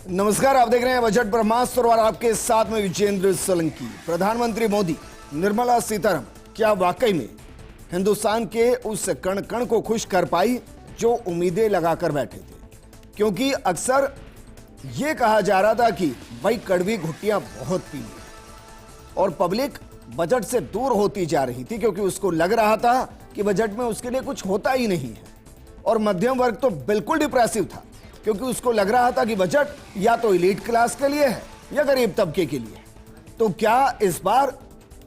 नमस्कार, आप देख रहे हैं बजट ब्रह्मास्त्र और आपके साथ में विजेंद्र सोलंकी। प्रधानमंत्री मोदी, निर्मला सीतारमण क्या वाकई में हिंदुस्तान के उस कण कण को खुश कर पाई जो उम्मीदें लगाकर बैठे थे? क्योंकि अक्सर यह कहा जा रहा था कि भाई कड़वी घुट्टियां बहुत पी ली और पब्लिक बजट से दूर होती जा रही थी, क्योंकि उसको लग रहा था कि बजट में उसके लिए कुछ होता ही नहीं है। और मध्यम वर्ग तो बिल्कुल डिप्रेसिव था, क्योंकि उसको लग रहा था कि बजट या तो एलीट क्लास के लिए है या गरीब तबके के लिए। तो क्या इस बार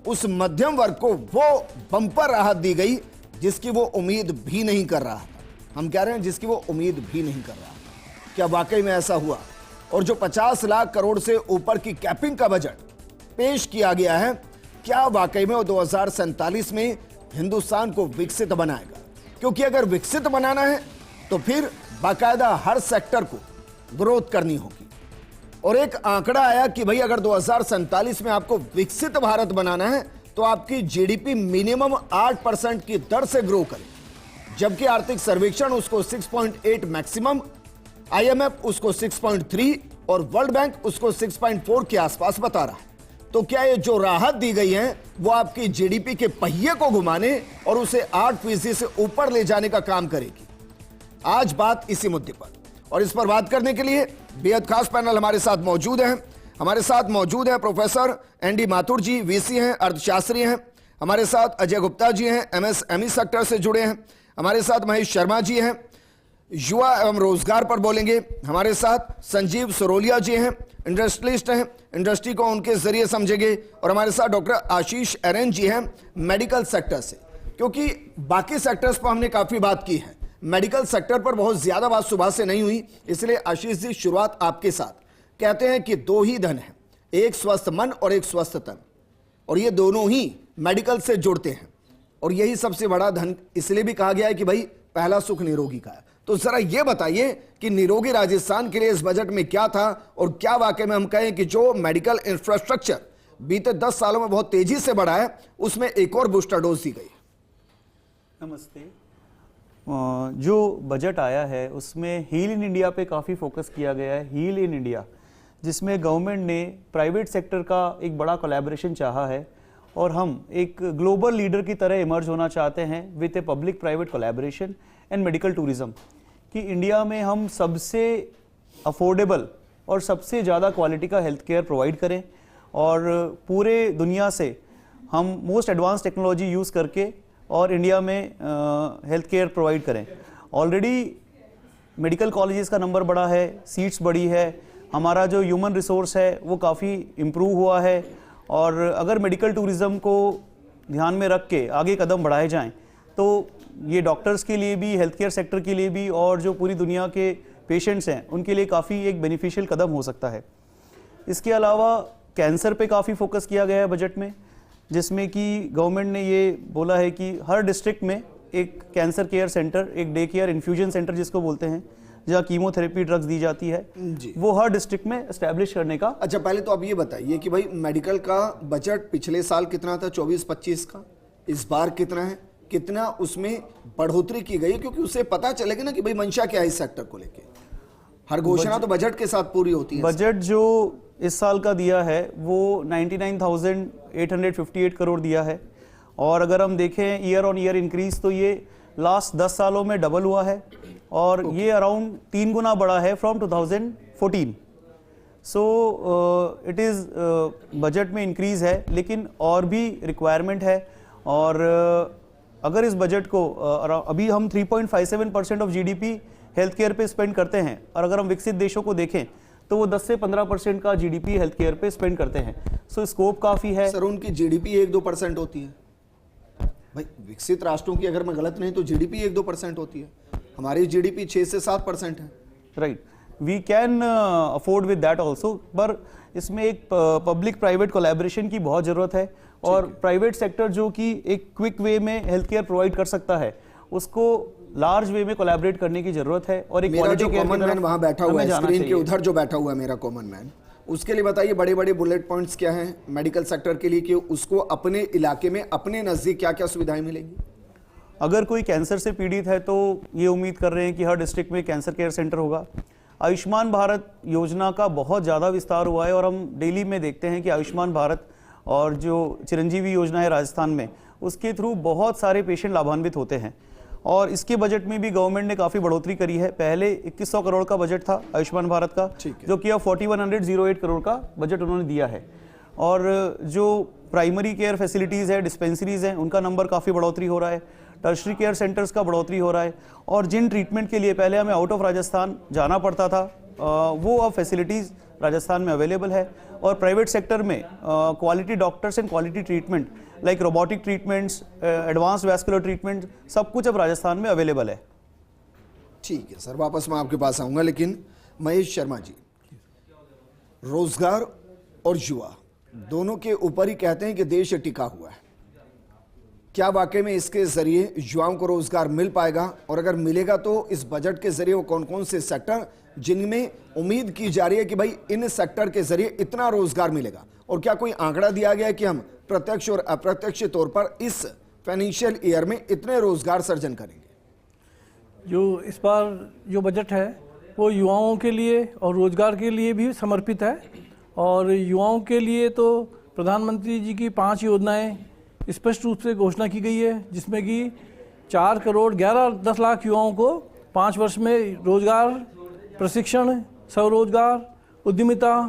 उस मध्यम वर्ग को वो बम्पर राहत दी गई जिसकी वो उम्मीद भी नहीं कर रहा था? हम कह रहे हैं जिसकी वो उम्मीद भी नहीं कर रहा था। क्या वाकई में ऐसा हुआ? और जो 50 लाख करोड़ से ऊपर की कैपिंग का बजट पेश किया गया है, क्या वाकई में वो 2047 में हिंदुस्तान को विकसित बनाएगा? क्योंकि अगर विकसित बनाना है तो फिर बाकायदा हर सेक्टर को ग्रोथ करनी होगी। और एक आंकड़ा आया कि भाई अगर 2047 में आपको विकसित भारत बनाना है तो आपकी जीडीपी मिनिमम 8% की दर से ग्रो करे, जबकि आर्थिक सर्वेक्षण उसको 6.8 मैक्सिमम, आईएमएफ उसको 6.3 और वर्ल्ड बैंक उसको 6.4 के आसपास बता रहा है। तो क्या ये जो राहत दी गई है वो आपकी जीडीपी के पहिए को घुमाने और उसे 8% से ऊपर ले जाने का काम करेगी? आज बात इसी मुद्दे पर, और इस पर बात करने के लिए बेहद खास पैनल हमारे साथ मौजूद हैं। हमारे साथ मौजूद हैं प्रोफेसर एनडी माथुर जी, वीसी हैं, अर्थशास्त्री हैं। हमारे साथ अजय गुप्ता जी हैं, एमएसएमई सेक्टर से जुड़े हैं। हमारे साथ महेश शर्मा जी हैं, युवा एवं रोजगार पर बोलेंगे। हमारे साथ संजीव सरोलिया जी हैं, इंडस्ट्रियलिस्ट हैं, इंडस्ट्री को उनके जरिए समझेंगे। और हमारे साथ डॉक्टर आशीष एरन जी हैं, मेडिकल सेक्टर से। क्योंकि बाकी सेक्टर्स पर हमने काफी बात की है, मेडिकल सेक्टर पर बहुत ज्यादा बात सुबह से नहीं हुई, इसलिए आशीष जी शुरुआत आपके साथ। कहते हैं कि दो ही धन है, एक स्वस्थ मन और एक स्वस्थ तन, और ये दोनों ही मेडिकल से जुड़ते हैं। और यही सबसे बड़ा धन इसलिए भी कहा गया है कि भाई पहला सुख निरोगी का है। तो जरा ये बताइए कि निरोगी राजस्थान के लिए इस बजट में क्या था, और क्या वाकई में हम कहें कि जो मेडिकल इंफ्रास्ट्रक्चर बीते 10 सालों में बहुत तेजी से बढ़ा है उसमें एक और बूस्टर डोज दी गई? नमस्ते। जो बजट आया है उसमें हील इन इंडिया पे काफ़ी फोकस किया गया है। हील इन इंडिया, जिसमें गवर्नमेंट ने प्राइवेट सेक्टर का एक बड़ा कोलैबोरेशन चाहा है, और हम एक ग्लोबल लीडर की तरह इमर्ज होना चाहते हैं with a public private collaboration and medical tourism, कि इंडिया में हम सबसे अफोर्डेबल और सबसे ज़्यादा क्वालिटी का हेल्थ केयर प्रोवाइड करें, और पूरे दुनिया से हम मोस्ट एडवांस टेक्नोलॉजी यूज़ करके और इंडिया में हेल्थ केयर प्रोवाइड करें। ऑलरेडी मेडिकल कॉलेजेस का नंबर बढ़ा है, सीट्स बढ़ी है, हमारा जो ह्यूमन रिसोर्स है वो काफ़ी इम्प्रूव हुआ है। और अगर मेडिकल टूरिज़्म को ध्यान में रख के आगे कदम बढ़ाए जाएं तो ये डॉक्टर्स के लिए भी, हेल्थ केयर सेक्टर के लिए भी, और जो पूरी दुनिया के पेशेंट्स हैं उनके लिए काफ़ी एक बेनिफिशियल कदम हो सकता है। इसके अलावा कैंसर पे काफ़ी फोकस किया गया है बजट में, जिसमें कि गवर्नमेंट ने ये बोला है कि हर डिस्ट्रिक्ट में एक कैंसर केयर सेंटर, एक डे केयर इन्फ्यूजन सेंटर जिसको बोलते हैं, जहाँ कीमोथेरेपी ड्रग्स दी जाती है, वो हर डिस्ट्रिक्ट में एस्टैब्लिश करने का। अच्छा, पहले तो आप ये बताइए कि भाई मेडिकल का बजट पिछले साल कितना था, 24-25 का, इस बार कितना है, कितना उसमें बढ़ोतरी की गई? क्योंकि उससे पता चलेगा ना कि भाई मंशा क्या है इस सेक्टर को लेके। हर घोषणा तो बजट के साथ पूरी होती है। बजट जो इस साल का दिया है वो 99,858 करोड़ दिया है, और अगर हम देखें ईयर ऑन ईयर इंक्रीज तो ये लास्ट 10 सालों में डबल हुआ है, और ये अराउंड 3 गुना बढ़ा है from 2014। So it is budget में इंक्रीज है, लेकिन और भी रिक्वायरमेंट है। और अगर इस बजट को अभी हम 3.57% ऑफ जीडीपी हेल्थ केयर पे स्पेंड करते हैं, और अगर हम विकसित देशों को देखें तो वो 10 से 15% का जीडीपी हेल्थ केयर पे स्पेंड करते हैं। सो स्कोप काफ़ी है। सर, उनकी जीडीपी 1-2% होती है भाई। विकसित राष्ट्रों की, अगर मैं गलत नहीं तो जीडीपी 1-2% होती है, हमारी जीडीपी 6 से 7% है। Right, we can afford with that also, पर इसमें एक पब्लिक प्राइवेट कोलैबोरेशन की बहुत ज़रूरत है, और प्राइवेट सेक्टर जो कि एक क्विक वे में हेल्थ केयर प्रोवाइड कर सकता है उसको लार्ज वे में कोलैबोरेट करने की जरूरत है। और एक मेरा जो कॉमन मैन वहां बैठा हुआ है, स्क्रीन के उधर जो बैठा हुआ है मेरा कॉमन मैन, उसके लिए बताइए बड़े बड़े बुलेट पॉइंट्स क्या हैं मेडिकल सेक्टर के लिए, कि उसको अपने इलाके में, अपने नजदीक क्या क्या सुविधाएं मिलेंगी? अगर कोई कैंसर से पीड़ित है तो ये उम्मीद कर रहे हैं कि हर डिस्ट्रिक्ट में कैंसर केयर सेंटर होगा। आयुष्मान भारत योजना का बहुत ज़्यादा विस्तार हुआ है और हम डेली में देखते हैं कि आयुष्मान भारत और जो चिरंजीवी योजना है राजस्थान में, उसके थ्रू बहुत सारे पेशेंट लाभान्वित होते हैं। और इसके बजट में भी गवर्नमेंट ने काफ़ी बढ़ोतरी करी है। पहले 2100 करोड़ का बजट था आयुष्मान भारत का, जो कि अब 4108 करोड़ का बजट उन्होंने दिया है। और जो प्राइमरी केयर फैसिलिटीज़ है, डिस्पेंसरीज हैं, उनका नंबर काफ़ी बढ़ोतरी हो रहा है। टर्शरी केयर सेंटर्स का बढ़ोतरी हो रहा है। और जिन ट्रीटमेंट के लिए पहले हमें आउट ऑफ राजस्थान जाना पड़ता था, वो अब फैसिलिटीज़ राजस्थान में अवेलेबल है। और प्राइवेट सेक्टर में quality doctors and quality treatment like robotic treatments, advance vascular treatment, सब कुछ अब राजस्थान में अवेलेबल है। ठीक है सर, वापस मैं आपके पास आऊँगा, लेकिन महेश शर्मा जी, रोजगार और युवा दोनों के ऊपर ही कहते हैं कि देश टिका हुआ है। क्या वाकई में इसके जरिए युवाओं को रोजगार मिल पाएगा? और अगर मिलेगा तो इस बजट के जरिए वो कौन कौन से सेक्टर जिनमें उम्मीद की जा रही है कि भाई इन सेक्टर के जरिए इतना रोजगार मिलेगा? और क्या कोई आंकड़ा दिया गया है कि हम प्रत्यक्ष और अप्रत्यक्ष तौर पर इस फाइनेंशियल ईयर में इतने रोजगार सर्जन करेंगे? जो इस बार जो बजट है वो युवाओं के लिए और रोजगार के लिए भी समर्पित है। और युवाओं के लिए तो प्रधानमंत्री जी की 5 योजनाएं स्पष्ट रूप से घोषणा की गई है, जिसमें कि 4 करोड़ 10 लाख युवाओं को 5 वर्ष में रोजगार, प्रशिक्षण, स्वरोजगार, उद्यमिता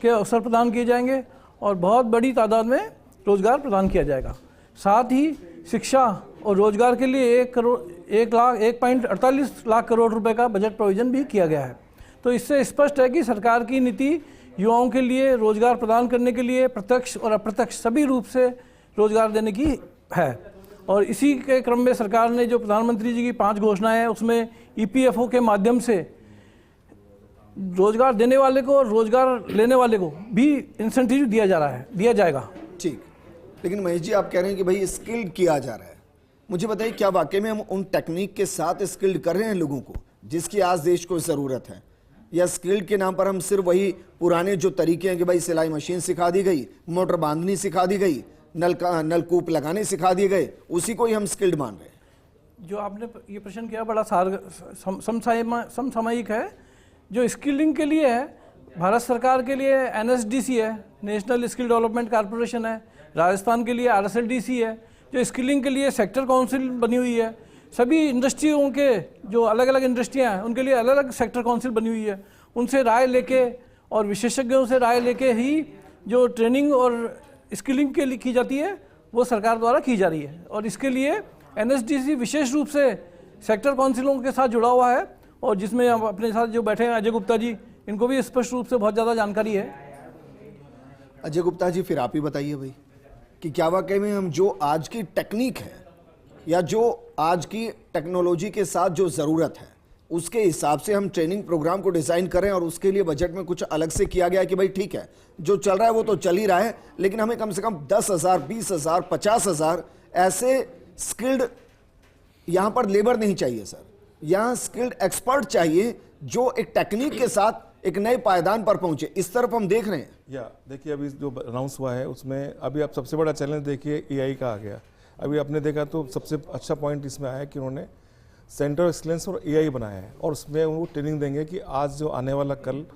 के अवसर प्रदान किए जाएंगे और बहुत बड़ी तादाद में रोजगार प्रदान किया जाएगा। साथ ही शिक्षा और रोजगार के लिए 1.48 लाख करोड़ रुपए का बजट प्रोविजन भी किया गया है। तो इससे स्पष्ट है कि सरकार की नीति युवाओं के लिए रोजगार प्रदान करने के लिए प्रत्यक्ष और अप्रत्यक्ष सभी रूप से रोजगार देने की है। और इसी के क्रम में सरकार ने जो प्रधानमंत्री जी की 5 घोषणाएं हैं, उसमें EPFO के माध्यम से रोजगार देने वाले को और रोजगार लेने वाले को भी इंसेंटिव दिया जाएगा। ठीक, लेकिन महेश जी आप कह रहे हैं कि भाई स्किल्ड किया जा रहा है। मुझे बताइए, क्या वाकई में हम उन टेक्निक के साथ स्किल्ड कर रहे हैं लोगों को जिसकी आज देश को ज़रूरत है? या स्किल्ड के नाम पर हम सिर्फ वही पुराने जो तरीके हैं कि भाई सिलाई मशीन सिखा दी गई, मोटर बांधनी सिखा दी गई, नलकूप लगाने सिखा दिए गए, उसी को ही हम स्किल्ड मान रहे हैं? जो आपने ये प्रश्न किया बड़ा समसामयिक है। जो स्किलिंग के लिए है, भारत सरकार के लिए NSDC है, नेशनल स्किल डेवलपमेंट कॉर्पोरेशन है। राजस्थान के लिए RSLDC है। जो स्किलिंग के लिए सेक्टर काउंसिल बनी हुई है। सभी इंडस्ट्रियों के जो अलग अलग इंडस्ट्रियां हैं उनके लिए अलग अलग सेक्टर काउंसिल बनी हुई है। उनसे राय लेके और विशेषज्ञों से राय लेके ही जो ट्रेनिंग और स्किलिंग के लिए की जाती है वो सरकार द्वारा की जा रही है। और इसके लिए NSDC विशेष रूप से सेक्टर काउंसिलों के साथ जुड़ा हुआ है, और जिसमें अपने साथ जो बैठे हैं अजय गुप्ता जी, इनको भी स्पष्ट रूप से बहुत ज़्यादा जानकारी है। अजय गुप्ता जी, फिर आप ही बताइए भाई कि क्या वाकई में हम जो आज की टेक्निक है या जो आज की टेक्नोलॉजी के साथ जो ज़रूरत है उसके हिसाब से हम ट्रेनिंग प्रोग्राम को डिज़ाइन करें, और उसके लिए बजट में कुछ अलग से किया गया है कि भाई ठीक है जो चल रहा है वो तो चल ही रहा है, लेकिन हमें कम से कम 10,000, 20,000, 50,000 ऐसे स्किल्ड यहाँ पर लेबर नहीं चाहिए सर, यहाँ स्किल्ड एक्सपर्ट चाहिए जो एक टेक्निक के साथ एक नए पायदान पर पहुंचे। इस तरफ हम देख रहे हैं। देखिए अभी जो अनाउंस हुआ है उसमें अभी आप सबसे बड़ा चैलेंज देखिए AI का आ गया। अभी आपने देखा तो सबसे अच्छा पॉइंट इसमें आया कि उन्होंने सेंटर ऑफ एक्सलेंस और AI बनाया है, और उसमें वो ट्रेनिंग देंगे कि आज जो आने वाला कल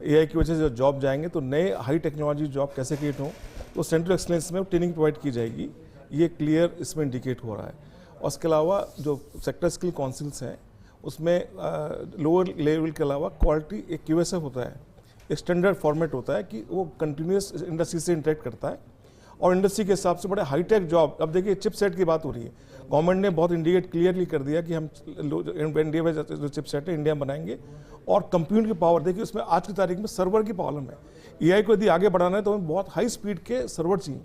AI की वजह से जो जॉब जाएंगे तो नए हाई टेक्नोलॉजी जॉब कैसे क्रिएट हों, तो सेंटर ऑफ एक्सलेंस में ट्रेनिंग प्रोवाइड की जाएगी। ये क्लियर इसमें इंडिकेट हो रहा है। और उसके अलावा जो सेक्टर स्किल काउंसिल्स हैं उसमें लोअर लेवल के अलावा क्वालिटी एक QSF होता है, एक स्टैंडर्ड फॉर्मेट होता है कि वो कंटिन्यूस इंडस्ट्री से इंटरेक्ट करता है और इंडस्ट्री के हिसाब से बड़े हाईटेक जॉब। अब देखिए चिपसेट की बात हो रही है, गवर्नमेंट ने बहुत इंडिकेट क्लियरली कर दिया कि हम इंडिया में जो चिपसेट है इंडिया में बनाएंगे। और कंप्यूटर की पावर देखिए उसमें आज की तारीख में सर्वर की प्रॉब्लम है। AI को यदि आगे बढ़ाना है तो हमें बहुत हाई स्पीड के सर्वर चाहिए,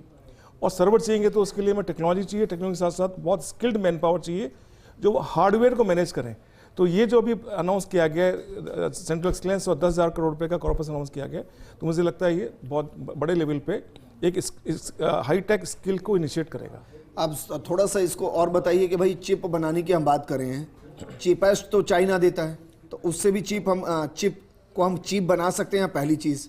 और सर्वर चाहिए तो उसके लिए हमें टेक्नोलॉजी चाहिए, टेक्नोलॉजी के साथ साथ बहुत स्किल्ड मैन पावर चाहिए जो हार्डवेयर को मैनेज करें। तो ये जो अभी अनाउंस किया गया है सेंट्रल एक्सलेंस और 10,000 करोड़ रुपए का कॉर्पस अनाउंस किया गया, तो मुझे लगता है ये बहुत बड़े लेवल पे एक हाईटेक स्किल को इनिशिएट करेगा। आप थोड़ा सा इसको और बताइए कि भाई चिप बनाने की हम बात कर रहे हैं, चीपेस्ट तो चाइना देता है, तो उससे भी चिप हम चीप बना सकते हैं, पहली चीज़।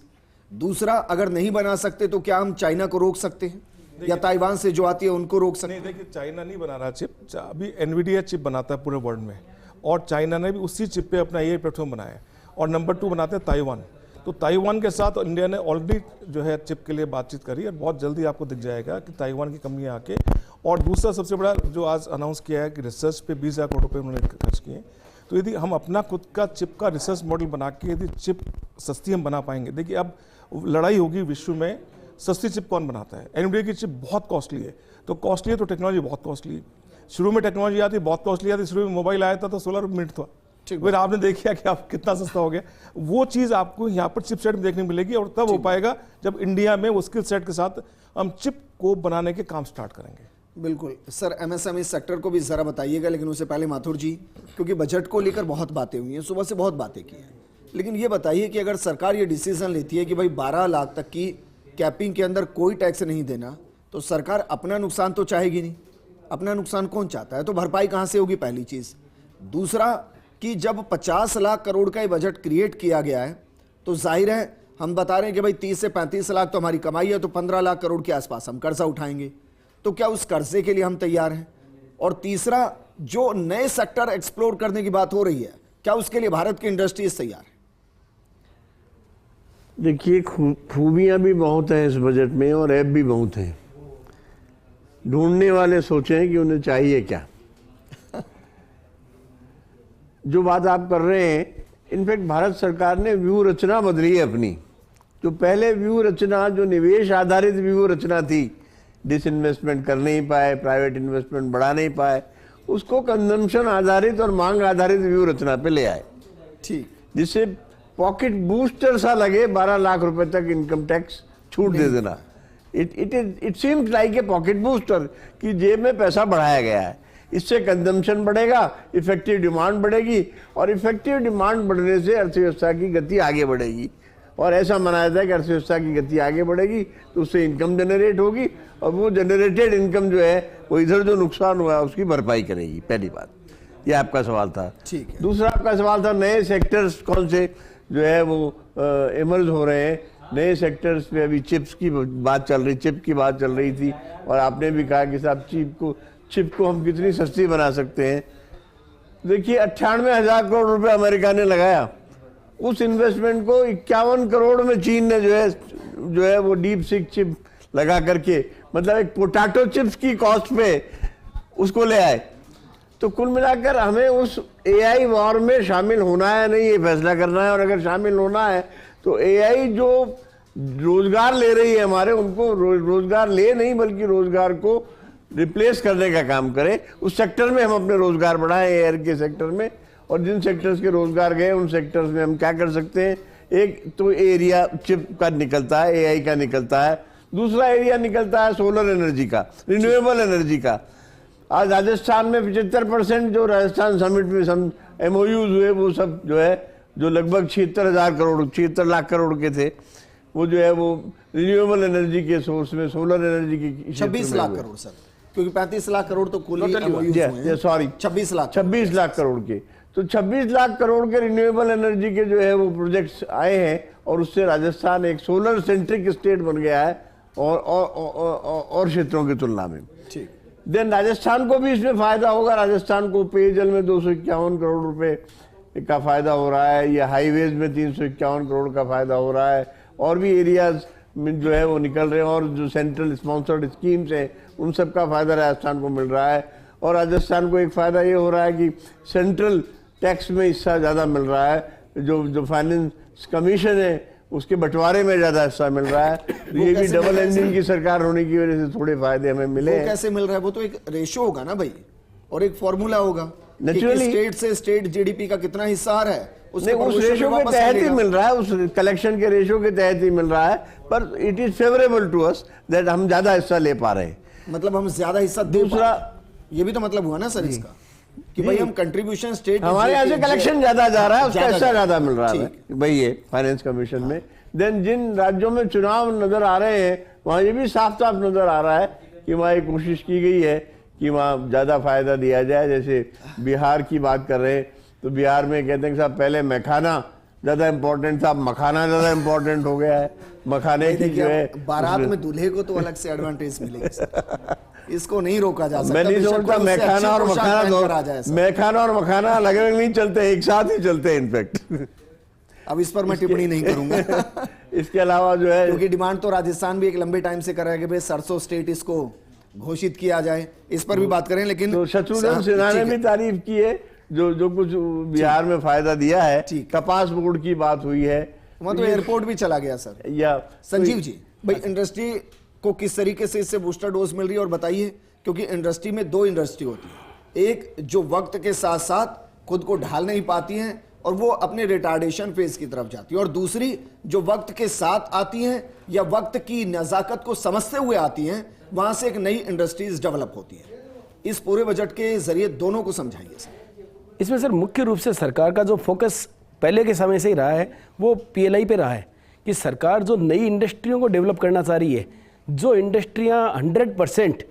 दूसरा, अगर नहीं बना सकते तो क्या हम चाइना को रोक सकते हैं, या ताइवान से जो आती है उनको रोक सकते हैं? नहीं, देखिए चाइना नहीं बना रहा चिप, अभी NVIDIA चिप बनाता है पूरे वर्ल्ड में, और चाइना ने भी उसी चिप पे अपना AI प्लेटफॉर्म बनाया है। और नंबर 2 बनाते हैं ताइवान। तो ताइवान के साथ इंडिया ने ऑलरेडी जो है चिप के लिए बातचीत करी और बहुत जल्दी आपको दिख जाएगा कि ताइवान की कंपनियां आके। और दूसरा सबसे बड़ा जो आज अनाउंस किया है कि रिसर्च पे 20,000 करोड़ रुपये उन्होंने खर्च किए। तो यदि हम अपना खुद का चिप का रिसर्च मॉडल बना के यदि चिप सस्ती हम बना पाएंगे, देखिए अब लड़ाई होगी विश्व में सस्ती चिप कौन बनाता है। एनवीडिया की चिप बहुत कॉस्टली है, तो कॉस्टली है तो टेक्नोलॉजी बहुत कॉस्टली है। शुरू में टेक्नोलॉजी आती बहुत कॉस्टली आती, शुरू में मोबाइल आया था तो 16 मिनट था, फिर आपने देखा कि आप कितना सस्ता हो गया। वो चीज़ आपको यहाँ पर चिप सेट में देखने को मिलेगी और तब हो पाएगा जब इंडिया में वो स्किल सेट के साथ हम चिप को बनाने के काम स्टार्ट करेंगे। बिल्कुल सर, एमएसएमई सेक्टर को भी ज़रा बताइएगा, लेकिन उससे पहले माथुर जी, क्योंकि बजट को लेकर बहुत बातें हुई हैं, सुबह से बहुत बातें की हैं, लेकिन ये बताइए कि अगर सरकार ये डिसीजन लेती है कि भाई 12 लाख तक की कैपिंग के अंदर कोई टैक्स नहीं देना, तो सरकार अपना नुकसान तो चाहेगी नहीं। अपना नुकसान कौन चाहता है, तो भरपाई कहाँ से होगी, पहली चीज़। दूसरा कि जब 50 लाख करोड़ का ये बजट क्रिएट किया गया है, तो जाहिर है हम बता रहे हैं कि भाई 30 से 35 लाख तो हमारी कमाई है, तो 15 लाख करोड़ के आसपास हम कर्जा उठाएंगे। तो क्या उस कर्जे के लिए हम तैयार हैं? और तीसरा, जो नए सेक्टर एक्सप्लोर करने की बात हो रही है, क्या उसके लिए भारत की इंडस्ट्रीज तैयार है? देखिए, खूबियां भी बहुत हैं इस बजट में और ऐप भी बहुत हैं। ढूंढने वाले सोचें कि उन्हें चाहिए क्या। जो बात आप कर रहे हैं, इनफैक्ट भारत सरकार ने व्यू रचना बदली है अपनी। जो पहले व्यू रचना, जो निवेश आधारित व्यू रचना थी, डिसइन्वेस्टमेंट कर नहीं पाए, प्राइवेट इन्वेस्टमेंट बढ़ा नहीं पाए, उसको कंजम्पशन आधारित और मांग आधारित व्यू रचना पे ले आए। ठीक, जिससे पॉकेट बूस्टर सा लगे 12 लाख रुपए तक इनकम टैक्स छूट दे देना। It seems like a pocket booster कि जेब में पैसा बढ़ाया गया है। इससे कंजम्पशन बढ़ेगा, इफेक्टिव डिमांड बढ़ेगी और इफेक्टिव डिमांड बढ़ने से अर्थव्यवस्था की गति आगे बढ़ेगी। और ऐसा माना जाता है कि अर्थव्यवस्था की गति आगे बढ़ेगी तो उससे इनकम जनरेट होगी और वो जनरेटेड इनकम जो है वो इधर जो नुकसान हुआ है उसकी भरपाई करेगी। पहली बात, ये आपका सवाल था। ठीक है। दूसरा आपका सवाल था नए सेक्टर्स कौन से जो है वो इमर्ज हो रहे हैं। नए सेक्टर्स में अभी चिप्स की बात चल रही, चिप की बात चल रही थी और आपने भी कहा कि साहब चिप को हम कितनी सस्ती बना सकते हैं। देखिए, 98,000 करोड़ रुपए अमेरिका ने लगाया। उस इन्वेस्टमेंट को 51 करोड़ में चीन ने जो है वो डीप सीक चिप लगा करके, मतलब एक पोटैटो चिप्स की कॉस्ट पे उसको ले आए। तो कुल मिलाकर हमें उस एआई वॉर में शामिल होना है नहीं, ये फैसला करना है। और अगर शामिल होना है तो एआई जो रोजगार ले रही है हमारे, उनको रोजगार ले नहीं बल्कि रोजगार को रिप्लेस करने का काम करें। उस सेक्टर में हम अपने रोजगार बढ़ाएं, एयर के सेक्टर में। और जिन सेक्टर्स के रोजगार गए उन सेक्टर्स में हम क्या कर सकते हैं, एक तो एरिया चिप का निकलता है, एआई का निकलता है। दूसरा एरिया निकलता है सोलर एनर्जी का, रिन्यूएबल एनर्जी का। आज राजस्थान में 75% जो राजस्थान समिट में MOUs हुए वो सब जो है, जो लगभग 76 लाख करोड़ के थे, वो जो है वो रिन्यूएबल एनर्जी के सोर्स में, सोलर एनर्जी की 26 लाख करोड़ सर, क्योंकि 35 लाख करोड़ तो कुल सॉरी 26 लाख करोड़ के। तो 26 लाख करोड़ के रिन्यूएबल एनर्जी के जो है वो प्रोजेक्ट्स आए हैं और उससे राजस्थान एक सोलर सेंट्रिक स्टेट बन गया है और क्षेत्रों की तुलना में। ठीक। देन राजस्थान को भी इसमें फायदा होगा। राजस्थान को पेयजल में 251 करोड़ रुपए का फायदा हो रहा है, या हाईवेज में 351 करोड़ का फायदा हो रहा है, और भी एरियाज में जो है वो निकल रहे हैं। और जो सेंट्रल स्पॉन्सर्ड स्कीम्स हैं उन सब का फायदा राजस्थान को मिल रहा है। और राजस्थान को एक फायदा ये हो रहा है कि सेंट्रल टैक्स में हिस्सा ज़्यादा मिल रहा है, जो फाइनेंस कमीशन है उसके बंटवारे में ज़्यादा हिस्सा मिल रहा है। तो ये भी डबल इंजन की सरकार होने की वजह से थोड़े फायदे हमें मिले। वो कैसे मिल रहा है? वो तो एक रेशो होगा ना भाई, और एक फॉर्मूला होगा नेचुरली स्टेट से स्टेट जीडीपी का कितना हिस्सा आ रहा है, उस रेशो के तहत ही मिल रहा है, उस कलेक्शन के रेशो के तहत ही मिल रहा है। पर it is favourable to us that हम ज्यादा हिस्सा ले पा रहे हैं, मतलब हम ज्यादा हिस्सा दे पा रहे हैं। ये भी तो मतलब हुआ ना सर इसका कि भाई हम कंट्रीब्यूशन स्टेट, हमारे यहाँ से कलेक्शन ज्यादा जा रहा है, उसका हिस्सा ज्यादा मिल रहा है भाई ये फाइनेंस कमीशन में। देन जिन राज्यों में चुनाव नजर आ रहे हैं वहाँ ये भी साफ साफ नजर आ रहा है कि वहाँ एक कोशिश की गई है कि वहाँ ज्यादा फायदा दिया जाए। जैसे बिहार की बात कर रहे हैं तो बिहार में कहते हैं कि साहब पहले मखाना ज्यादा इम्पोर्टेंट था, मखाना ज्यादा इम्पोर्टेंट हो गया है। मखाने की जो है बारात में दूल्हे को तो अलग से एडवांटेज मिलेगी, इसको नहीं रोका जा सकता। मैं नहीं समझता मखाना और मखाना अलग अलग नहीं चलते, एक साथ ही चलते हैं इनफैक्ट। अब इस पर मैं टिप्पणी नहीं करूंगा। इसके अलावा जो है, क्योंकि डिमांड तो राजस्थान भी एक लंबे टाइम से कर रहा है कि भाई सरसों स्टेट इसको घोषित किया जाए, इस पर भी बात करें। लेकिन तो शत्रुघ्न सिन्हा ने भी तारीफ की है, जो कुछ बिहार में फायदा दिया है। कपास बोर्ड की बात हुई है, वहां तो एयरपोर्ट भी चला गया सर। या संजीव जी, भाई इंडस्ट्री को किस तरीके से इससे बूस्टर डोज मिल रही है और बताइए, क्योंकि इंडस्ट्री में दो इंडस्ट्री होती है, एक जो वक्त के साथ साथ खुद को ढाल नहीं पाती हैं और वो अपने रिटार्डेशन फेज की तरफ जाती है, और दूसरी जो वक्त के साथ आती हैं या वक्त की नज़ाकत को समझते हुए आती हैं, वहां से एक नई इंडस्ट्रीज डेवलप होती है। इस पूरे बजट के जरिए दोनों को समझाइए सर। इसमें सर मुख्य रूप से सरकार का जो फोकस पहले के समय से ही रहा है वो पीएलआई पे रहा है कि सरकार जो नई इंडस्ट्रियों को डेवलप करना चाह रही है, जो इंडस्ट्रियां 100%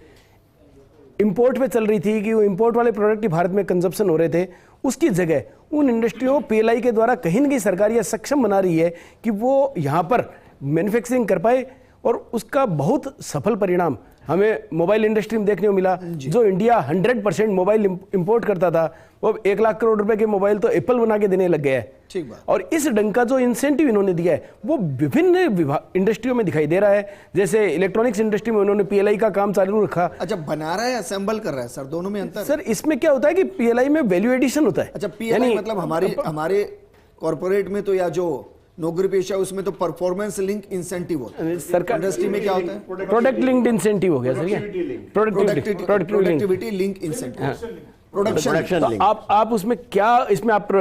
इंपोर्ट पे चल रही थी कि वो इंपोर्ट वाले प्रोडक्ट ही भारत में कंजप्शन हो रहे थे, उसकी जगह उन इंडस्ट्रियों को पीएलआई के द्वारा कहीं न कहीं सरकार यह सक्षम बना रही है कि वो यहाँ पर मैन्युफैक्चरिंग कर पाए, और उसका बहुत सफल परिणाम हमें मोबाइल इंडस्ट्री में देखने को मिला। जो इंडिया 100% मोबाइल इंपोर्ट करता था, वो 1 लाख करोड़ रुपए के मोबाइल तो एप्पल बना के देने लग गया है। ठीक बात। और इस ढंग का जो इंसेंटिव इन्होंने दिया है वो विभिन्न इंडस्ट्रियों में दिखाई दे रहा है। जैसे इलेक्ट्रॉनिक्स इंडस्ट्री में उन्होंने पीएलआई का काम चालू रखा। अच्छा, बना रहा है असेंबल कर रहा है सर, दोनों में अंतर? सर इसमें क्या होता है कि पीएलआई में वैल्यू एडिशन होता है। अच्छा, पीएलआई मतलब हमारे कॉर्पोरेट में तो, या जो नौकरी पेशा उसमें तो परफॉर्मेंस लिंक इंसेंटिव होता है। सरकार इंडस्ट्री में क्या होता है? प्रोडक्ट लिंक्ड इंसेंटिव हो गया sir, productivity link incentive, production तो लिंक। आप उसमें क्या, इसमें आप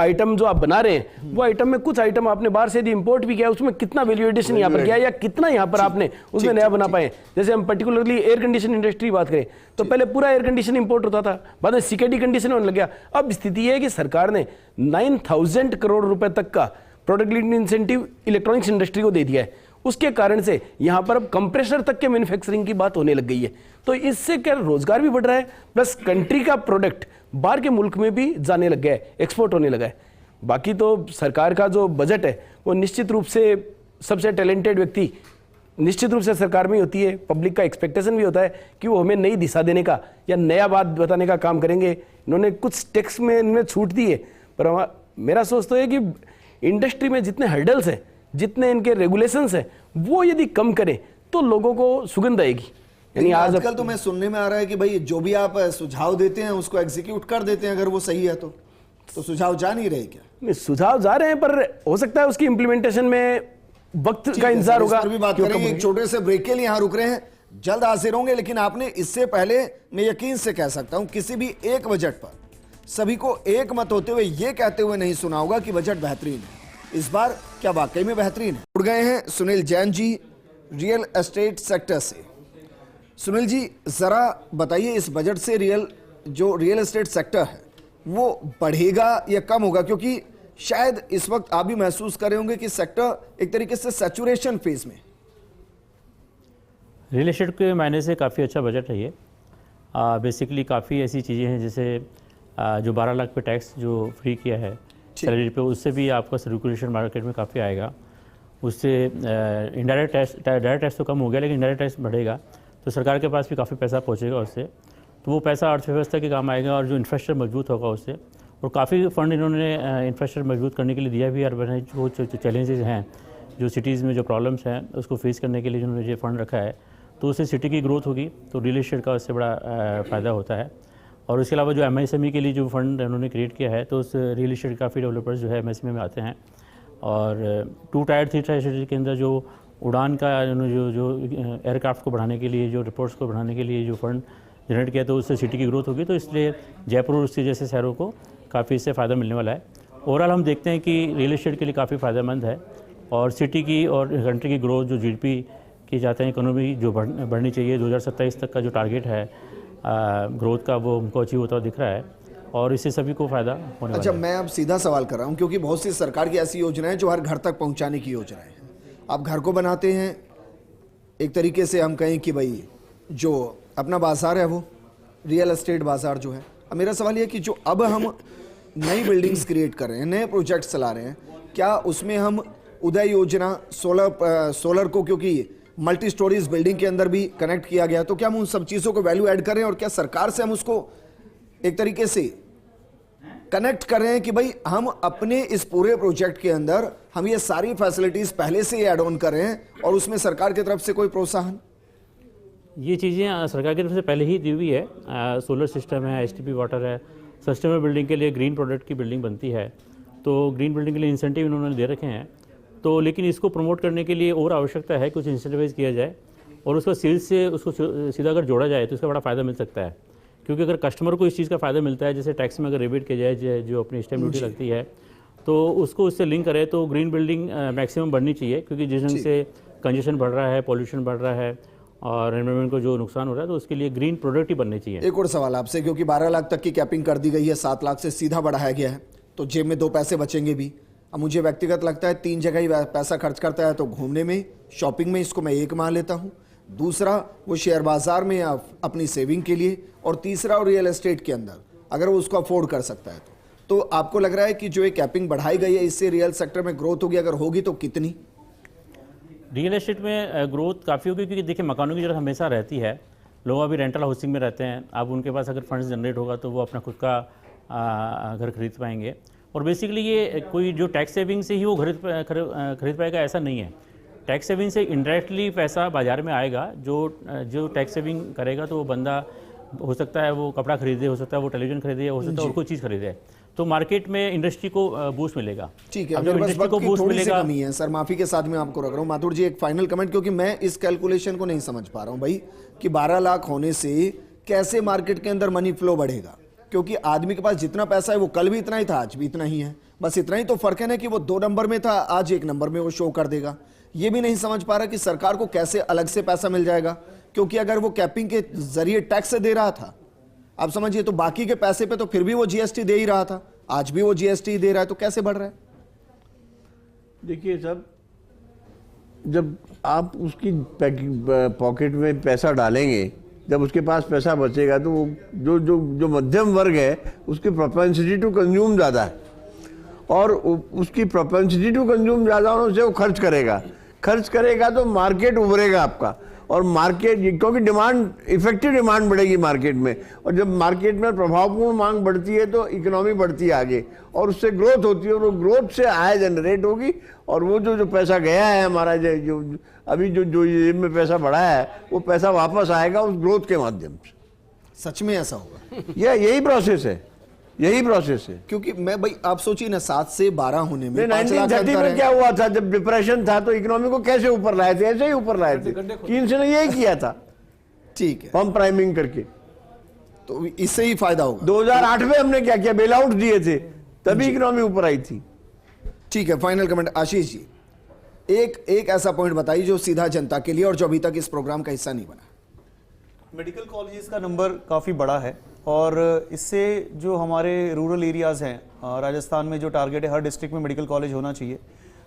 आइटम जो आप बना रहे हैं वो आइटम में कुछ आइटम आपने बाहर से यदि इंपोर्ट भी किया, उसमें कितना वैल्यू एडिशन यहाँ पर किया या कितना यहाँ पर आपने उसमें नया बना पाए। जैसे हम पर्टिकुलरली एयर कंडीशन इंडस्ट्री बात करें तो पहले पूरा एयर कंडीशन इंपोर्ट होता था, बाद में सीकेडी कंडीशन होने लग गया। अब स्थिति है कि सरकार ने 9,000 करोड़ रुपए तक का product linked incentive electronics industry को दे दिया है। उसके कारण से यहां पर अब कंप्रेसर तक के मैन्युफैक्चरिंग की बात होने लग गई है। तो इससे क्या रोजगार भी बढ़ रहा है, प्लस कंट्री का प्रोडक्ट बाहर के मुल्क में भी जाने लग गया है, एक्सपोर्ट होने लगा है। बाकी तो सरकार का जो बजट है वो निश्चित रूप से सबसे टैलेंटेड व्यक्ति निश्चित रूप से सरकार में होती है। पब्लिक का एक्सपेक्टेशन भी होता है कि वो हमें नई दिशा देने का या नया बात बताने का काम करेंगे। इन्होंने कुछ टैक्स में इनमें छूट दी है, पर मेरा सोच तो है कि इंडस्ट्री में जितने हर्डल्स हैं, जितने इनके रेगुलेशंस हैं, वो यदि कम करें तो लोगों को सुगंध आएगी। यानी आजकल तो मैं सुनने में आ रहा है कि भाई जो भी आप सुझाव देते हैं उसको एग्जीक्यूट कर देते हैं, अगर वो सही है तो सुझाव जा नहीं रहे क्या? सुझाव जा रहे हैं, पर हो सकता है उसकी इंप्लीमेंटेशन में वक्त का इंतजार होगा। भी बात करेंगे, एक छोटे से ब्रेक के लिए यहाँ रुक रहे हैं, जल्द हाजिर होंगे। लेकिन आपने इससे पहले, मैं यकीन से कह सकता हूं, किसी भी एक बजट पर सभी को एक मत होते हुए ये कहते हुए नहीं सुना होगा कि बजट बेहतरीन है। इस बार क्या वाकई में बेहतरीन है? जुड़ गए हैं Sunil Jain ji real estate sector से। सुनील जी, जरा बताइए, इस बजट से रियल एस्टेट सेक्टर है वो बढ़ेगा या कम होगा? क्योंकि शायद इस वक्त आप भी महसूस कर रहे होंगे कि सेक्टर एक तरीके से सैचुरेशन फेज में। रियल एस्टेट के मायने से काफ़ी अच्छा बजट है ये। बेसिकली काफ़ी ऐसी चीज़ें हैं, जैसे जो 12 लाख पे टैक्स जो फ्री किया है सैलरी पे, उससे भी आपका सर्कुलेशन मार्केट में काफ़ी आएगा। उससे इनडायरेक्ट टैक्स, डायरेक्ट टैक्स तो कम हो गया, लेकिन इनडायरेक्ट टैक्स बढ़ेगा तो सरकार के पास भी काफ़ी पैसा पहुंचेगा उससे। तो वो पैसा अर्थव्यवस्था के काम आएगा और जो इंफ्रास्ट्रक्चर मजबूत होगा उससे। और काफ़ी फंड इन्होंने इंफ्रास्ट्रक्चर मजबूत करने के लिए दिया भी है। और वो चैलेंजेस हैं, जो सिटीज़ में जो प्रॉब्लम्स हैं, उसको फेस करने के लिए जिन्होंने ये फंड रखा है, तो उससे सिटी की ग्रोथ होगी, तो रियल एस्टेट का उससे बड़ा फ़ायदा होता है। और उसके अलावा जो एमएसएमई के लिए जो फंड उन्होंने क्रिएट किया है, तो उस रियल एस्टेट काफ़ी डेवलपर्स जो है एमएसएमई में आते हैं। और 2 टायर 3 टायर के अंदर जो उड़ान का जो एयरक्राफ्ट को बढ़ाने के लिए, जो रिपोर्ट्स को बढ़ाने के लिए जो फंड जनरेट किया, तो उससे सिटी की ग्रोथ होगी। तो इसलिए जयपुर उसके जैसे शहरों को काफ़ी इससे फ़ायदा मिलने वाला है। ओवरऑल हम देखते हैं कि रियल एस्टेट के लिए काफ़ी फ़ायदेमंद है। और सिटी की और कंट्री की ग्रोथ, जो जीडीपी की जाते हैं, इकोनॉमी जो बढ़नी चाहिए, 2027 तक का जो टारगेट है ग्रोथ का, वो हमको अचीव होता दिख रहा है और इससे सभी को फायदा होने वाला है। अच्छा, मैं अब सीधा सवाल कर रहा हूं, क्योंकि बहुत सी सरकार की ऐसी योजनाएं जो हर घर तक पहुंचाने की योजनाएं हैं। आप घर को बनाते हैं, एक तरीके से हम कहें कि भाई जो अपना बाजार है वो रियल एस्टेट बाजार जो है। अब मेरा सवाल ये कि जो अब हम नई बिल्डिंग्स क्रिएट कर रहे हैं, नए प्रोजेक्ट्स चला रहे हैं, क्या उसमें हम उदय योजना, सोलर को, क्योंकि मल्टी स्टोरीज बिल्डिंग के अंदर भी कनेक्ट किया गया, तो क्या हम उन सब चीज़ों को वैल्यू ऐड कर रहे हैं? और क्या सरकार से हम उसको एक तरीके से कनेक्ट कर रहे हैं कि भाई हम अपने इस पूरे प्रोजेक्ट के अंदर हम ये सारी फैसिलिटीज पहले से ही ऐड ऑन कर रहे हैं और उसमें सरकार की तरफ से कोई प्रोत्साहन? ये चीज़ें सरकार की तरफ से पहले ही दी हुई है। सोलर सिस्टम है, एसटीपी वाटर है, सस्टेनेबल बिल्डिंग के लिए ग्रीन प्रोडक्ट की बिल्डिंग बनती है, तो ग्रीन बिल्डिंग के लिए इंसेंटिव इन्होंने दे रखे हैं। तो लेकिन इसको प्रमोट करने के लिए और आवश्यकता है कुछ इंसेंटिवाइज किया जाए और उसका सेल्स से उसको सीधा अगर जोड़ा जाए तो इसका बड़ा फ़ायदा मिल सकता है। क्योंकि अगर कस्टमर को इस चीज़ का फ़ायदा मिलता है, जैसे टैक्स में अगर रिबेट किया जाए जो अपनी स्टैम्प ड्यूटी लगती है, तो उसको उससे लिंक करे तो ग्रीन बिल्डिंग मैक्सिमम बढ़नी चाहिए। क्योंकि जिस ढंग से कंजेशन बढ़ रहा है, पॉल्यूशन बढ़ रहा है और एनवायरनमेंट को जो नुकसान हो रहा है, तो उसके लिए ग्रीन प्रोडक्ट ही बनने चाहिए। एक और सवाल आपसे, क्योंकि 12 लाख तक की कैपिंग कर दी गई है, 7 लाख से सीधा बढ़ाया गया है, तो जेब में 2 पैसे बचेंगे भी। अब मुझे व्यक्तिगत लगता है 3 जगह ही पैसा खर्च करता है, तो घूमने में, शॉपिंग में इसको मैं एक मान लेता हूँ, दूसरा वो शेयर बाजार में या अपनी सेविंग के लिए, और तीसरा रियल एस्टेट के अंदर अगर वो उसको अफोर्ड कर सकता है तो आपको लग रहा है कि जो ये कैपिंग बढ़ाई गई है इससे रियल सेक्टर में ग्रोथ होगी? अगर होगी तो कितनी? रियल एस्टेट में ग्रोथ काफ़ी होगी, क्योंकि देखिए मकानों की ज़रूरत हमेशा रहती है। लोग अभी रेंटल हाउसिंग में रहते हैं, अब उनके पास अगर फंड्स जनरेट होगा तो वो अपना खुद का घर खरीद पाएंगे। और बेसिकली ये कोई जो टैक्स सेविंग से ही वो खरीद पाएगा ऐसा नहीं है। टैक्स सेविंग से इनडायरेक्टली पैसा बाजार में आएगा। जो टैक्स सेविंग करेगा तो वो बंदा हो सकता है वो कपड़ा खरीदे, हो सकता है वो टेलीविजन खरीदे, हो सकता है और कोई चीज़ खरीदे, तो मार्केट में इंडस्ट्री को बूस्ट मिलेगा। ठीक है, अब मेरे पास इंडस्ट्री वक्त को की बूस्ट थोड़ी सी मिलेगा। कमी है सर, माफी के साथ मैं आपको रख रहा हूँ। माथुर जी एक फाइनल कमेंट, क्योंकि मैं इस कैलकुलेशन को नहीं समझ पा रहा हूँ भाई कि 12 लाख होने से कैसे मार्केट के अंदर मनी फ्लो बढ़ेगा। क्योंकि आदमी के पास जितना पैसा है वो कल भी इतना ही था, आज भी इतना ही है, बस इतना ही तो फर्क है ना कि वो 2 नंबर में था, आज 1 नंबर में वो शो कर देगा। ये भी नहीं समझ पा रहा कि सरकार को कैसे अलग से पैसा मिल जाएगा, क्योंकि अगर वो कैपिंग के जरिए टैक्स दे रहा था, आप समझिए, तो बाकी के पैसे पे तो फिर भी वो जीएसटी दे ही रहा था, आज भी वो जीएसटी दे रहा है, तो कैसे बढ़ रहा है? देखिए साहब, जब आप उसकी पॉकेट में पैसा डालेंगे, जब उसके पास पैसा बचेगा तो वो जो मध्यम वर्ग है उसकी प्रोपेंसिटी टू कंज्यूम ज़्यादा है, और उसकी प्रोपेंसिटी टू कंज्यूम ज़्यादा होने से वो खर्च करेगा तो मार्केट उभरेगा आपका। और मार्केट, क्योंकि डिमांड, इफेक्टिव डिमांड बढ़ेगी मार्केट में, और जब मार्केट में प्रभावपूर्ण मांग बढ़ती है तो इकोनॉमी बढ़ती है आगे, और उससे ग्रोथ होती है, और वो ग्रोथ से आय जनरेट होगी, और वो जो पैसा गया है हमारा, जो अभी जो जेब में पैसा बढ़ा है, वो पैसा वापस आएगा उस ग्रोथ के माध्यम से। सच में ऐसा होगा? यही प्रोसेस है, यही प्रोसेस है। क्योंकि मैं भाई, आप सोचिए ना, 7 से 12 होने में 1930 में क्या हुआ था, जब डिप्रेशन था तो इकोनॉमी को कैसे ऊपर लाए थे? ऐसे ही ऊपर लाए थे, कीन्स ने यही किया था, ठीक है, पंप प्राइमिंग करके। तो इससे ही फायदा होगा। 2008 में हमने क्या किया, बेल आउट दिए थे, तभी इकोनॉमी ऊपर आई थी। ठीक है, फाइनल कमेंट आशीष जी, एक ऐसा पॉइंट बताइए जो सीधा जनता के लिए और जो अभी तक इस प्रोग्राम का हिस्सा नहीं बना। मेडिकल कॉलेजेस का नंबर काफ़ी बड़ा है और इससे जो हमारे रूरल एरियाज़ हैं राजस्थान में, जो टारगेट है हर डिस्ट्रिक्ट में मेडिकल कॉलेज होना चाहिए,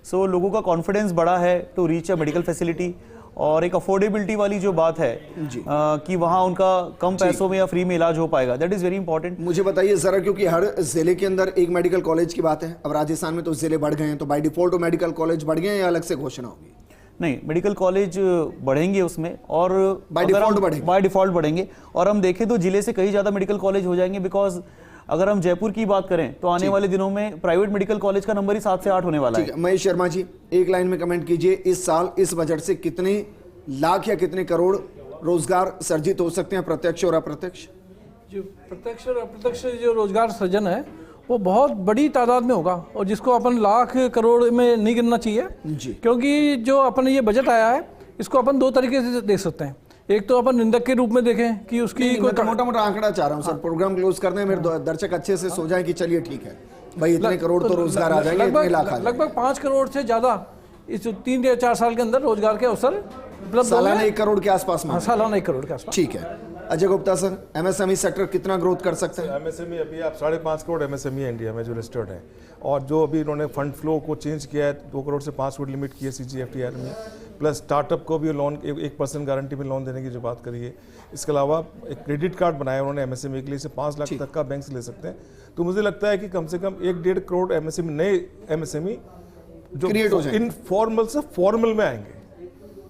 सो लोगों का कॉन्फिडेंस बढ़ा है to reach a medical facility. और एक अफोर्डेबिलिटी वाली जो बात है कि वहाँ उनका कम पैसों में या फ्री में इलाज हो पाएगा, दैट इज़ वेरी इंपॉर्टेंट। मुझे बताइए जरा, क्योंकि हर जिले के अंदर एक मेडिकल कॉलेज की बात है, अब राजस्थान में तो जिले बढ़ गए हैं, तो बाय डिफॉल्ट वो मेडिकल कॉलेज बढ़ गए हैं या अलग से घोषणा होगी? नहीं, मेडिकल कॉलेज बढ़ेंगे उसमें, और बाय डिफॉल्ट बढ़ेंगे। और हम देखें तो जिले से कहीं ज़्यादा मेडिकल कॉलेज हो जाएंगे, बिकॉज अगर हम जयपुर की बात करें तो आने वाले दिनों में प्राइवेट मेडिकल कॉलेज का नंबर ही 7 से 8 होने वाला है। महेश शर्मा जी, एक लाइन में कमेंट कीजिए, इस साल इस बजट से कितने लाख या कितने करोड़ रोजगार सर्जित हो सकते हैं, प्रत्यक्ष और अप्रत्यक्ष? जो प्रत्यक्ष और अप्रत्यक्ष जो रोजगार सृजन है वो बहुत बड़ी तादाद में होगा, और जिसको अपन लाख करोड़ में नहीं गिनना चाहिए जी। क्योंकि जो अपन ये बजट आया है इसको अपन 2 तरीके से देख सकते हैं। एक तो अपन निंदक के रूप में देखें कि उसकी कोई मोटा मोटा आंकड़ा चाह रहा हूँ सर, प्रोग्राम क्लोज करने में मेरे दर्शक अच्छे से सो जाए कि चलिए ठीक है भाई, इतने करोड़ तो रोजगार आ जाएंगे, इतने लाख आ जाएंगे। लगभग 5 करोड़ से ज्यादा इस 3 या 4 साल के अंदर रोजगार के अवसर उपलब्ध सालाना 1 करोड़ के आसपास में। सालाना 1 करोड़ के आसपास। ठीक है, Ajay Gupta sir, MSME sector कितना ग्रोथ कर सकते हैं? एमएसएमई अभी आप 5.5 करोड़ एमएसएमई है इंडिया में जो लिस्टेड है, और जो अभी इन्होंने फंड फ्लो को चेंज किया है, 2 करोड़ से 5 करोड़ लिमिट की है CGFTR में, प्लस स्टार्टअप को भी लोन 1% गारंटी में लोन देने की जो बात करी है। इसके अलावा एक क्रेडिट कार्ड बनाया उन्होंने एमएसएमई के लिए, से 5 लाख तक का बैंक से ले सकते हैं। तो मुझे लगता है कि कम से कम 1-1.5 करोड़ एमएसएमई, नए एमएसएमई जो क्रिएट हो जाएंगे, इनफॉर्मल से फॉर्मल में आएंगे।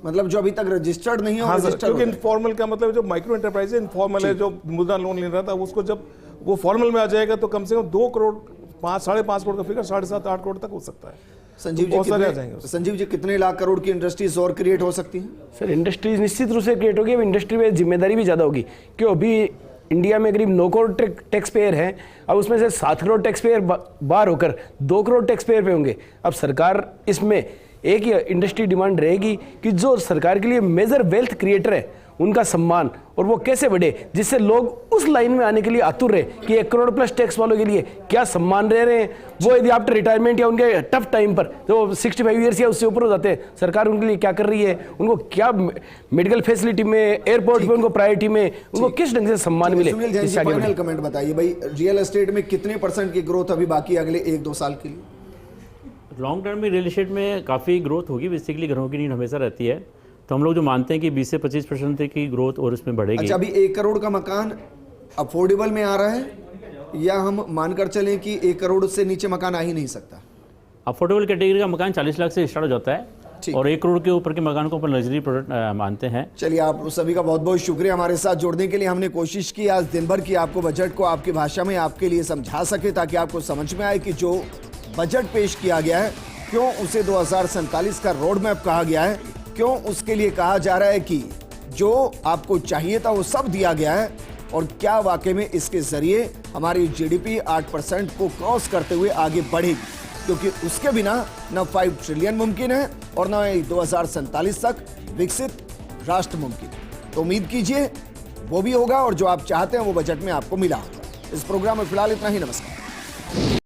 मतलब जो अभी तक रजिस्टर्ड नहीं हो, हाँ सर, क्योंकि इनफॉर्मल का मतलब जो माइक्रो एंटरप्राइज है, इनफॉर्मल है, जो मुद्रा लोन ले रहा था उसको जब वो फॉर्मल में आ जाएगा तो कम से कम 2 करोड़ 5-5.5 करोड़ का फिगर 7.5-8 करोड़ तक हो सकता है। संजीव तो जी बहुत सारे आ कितने जाएंगे उसमें। संजीव जी कितने लाख करोड़ की इंडस्ट्रीज और क्रिएट हो सकती हैं? सर इंडस्ट्रीज निश्चित रूप से क्रिएट होगी। अब इंडस्ट्री में जिम्मेदारी भी ज़्यादा होगी, क्यों अभी इंडिया में करीब 9 करोड़ टैक्स पेयर हैं। अब उसमें से 7 करोड़ टैक्स पेयर बाहर होकर 2 करोड़ टैक्स पेयर पे होंगे। अब सरकार इसमें एक ही इंडस्ट्री डिमांड रहेगी कि जो सरकार के लिए मेजर वेल्थ क्रिएटर है उनका सम्मान और वो कैसे बढ़े, जिससे लोग उस लाइन में आने के लिए आतुर रहे कि 1 करोड़ प्लस टैक्स वालों के लिए क्या सम्मान रह रहे हैं। वो यदि आफ्टर रिटायरमेंट या उनके टफ टाइम पर जो 65 ईयर्स या उससे ऊपर हो जाते हैं, सरकार उनके लिए क्या कर रही है, उनको क्या मेडिकल फैसिलिटी में, एयरपोर्ट पे उनको प्रायोरिटी में, उनको किस ढंग से सम्मान मिले। सुनील जैन जी, इससे आगे फाइनल बढ़े। कमेंट बताइए भाई, रियल एस्टेट में कितने % की ग्रोथ अभी बाकी है अगले 1-2 साल के लिए? लॉन्ग टर्म में रियल एस्टेट में काफ़ी ग्रोथ होगी। बेसिकली घरों की नीड हमेशा रहती है, तो हम लोग जो मानते हैं कि 20 से 25% की ग्रोथ और उसमें बढ़ेगी। अच्छा, अभी 1 करोड़ का मकान अफोर्डेबल में आ रहा है या हम मानकर चलें कि 1 करोड़ से नीचे मकान आ ही नहीं सकता? अफोर्डेबल कैटेगरी का मकान 40 लाख से स्टार्ट हो जाता ठीक। है और 1 करोड़ के ऊपर के मकान को अपन लग्जरी प्रोडक्ट मानते हैं। चलिए, आप सभी का बहुत बहुत शुक्रिया हमारे साथ जुड़ने के लिए। हमने कोशिश की आज दिन भर की आपको बजट को आपकी भाषा में आपके लिए समझा सके, ताकि आपको समझ में आए कि जो बजट पेश किया गया है क्यों उसे 2047 का रोड मैप कहा गया है, क्यों उसके लिए कहा जा रहा है कि जो आपको चाहिए था वो सब दिया गया है, और क्या वाकई में इसके जरिए हमारी जीडीपी 8% को क्रॉस करते हुए आगे बढ़ेगी, क्योंकि उसके बिना न 5 ट्रिलियन मुमकिन है और न 2047 तक विकसित राष्ट्र मुमकिन। तो उम्मीद कीजिए वो भी होगा और जो आप चाहते हैं वो बजट में आपको मिला होगा। इस प्रोग्राम में फिलहाल इतना ही। नमस्कार।